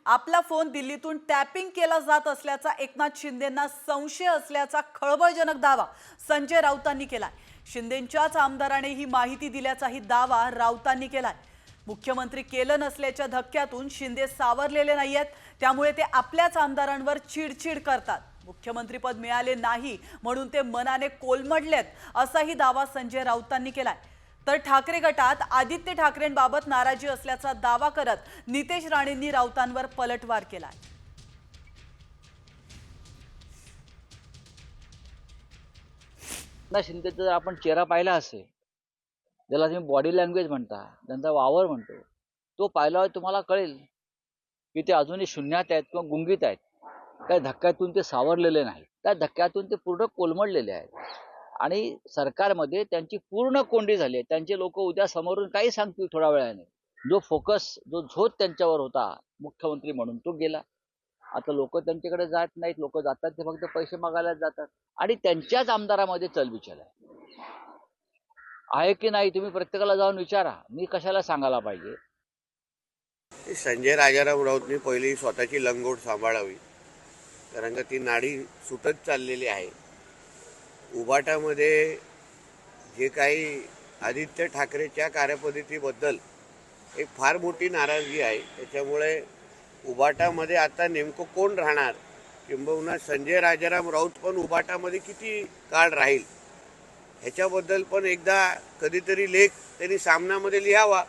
आपला फोन दिल्लीतून टॅपिंग केला जात असल्याचा एकनाथ शिंदेंना संशय असल्याचा खळबळजनक दावा संजय राऊतांनी केलाय। शिंदेंच्याच आमदाराने ही माहिती दिल्याचाही दावा राऊतांनी केलाय। मुख्यमंत्री केलं नसल्याच्या धक्क्यातून शिंदे सावरलेले नाहीयेत, त्यामुळे ते आपल्याच आमदारांवर चिडचिड करतात। मुख्यमंत्रीपद मिळाले नाही म्हणून ते मनाने कोलमडलेत असाही दावा संजय राऊतांनी केलाय। तर ठाकरे गटात आदित्य ठाकरेंबाबत नाराजी असल्याचा दावा करत नितेश राणेंनी राऊतांवर पलटवार केलाय। एकनाथ शिंदेचा जर आपण चेहरा पाहिला असेल, ज्याला तुम्ही बॉडी लँग्वेज म्हणता, त्यांचा वावर म्हणतो, तो पाहिल्यावर तुम्हाला कळेल की ते अजूनही शून्यात आहेत किंवा गुंगीत आहेत। त्या धक्क्यातून ते सावरलेले नाहीत, त्या धक्क्यातून ते पूर्ण कोलमडलेले आहेत आणि सरकारमध्ये त्यांची पूर्ण कोंडी झाली आहे। त्यांचे लोक उद्या समोरून काही सांगतील थोड्या वेळाने। जो फोकस, जो झोत त्यांच्यावर होता मुख्यमंत्री म्हणून, तो गेला। आता लोक त्यांच्याकडे जात नाहीत, लोक जातात ते फक्त पैसे मागायला जातात आणि त्यांच्याच आमदारामध्ये चलबिचल आहे की नाही तुम्ही प्रत्येकाला जाऊन विचारा, मी कशाला सांगायला पाहिजे। संजय राजाराम राऊतनी पहिली स्वतःची लंगोट सांभाळावी, कारण का ती नाडी सुटत चाललेली आहे। उबाटामध्ये जे काही आदित्य ठाकरेच्या कार्यपद्धतीबद्दल एक फार मोठी नाराजगी आहे, त्याच्यामुळे उबाटामध्ये आता नेमकं कोण राहणार, किंबहुना संजय राजाराम राऊत पण उबाटामध्ये किती काळ राहील ह्याच्याबद्दल पण एकदा कधीतरी लेख त्यांनी सामनामध्ये लिहावा।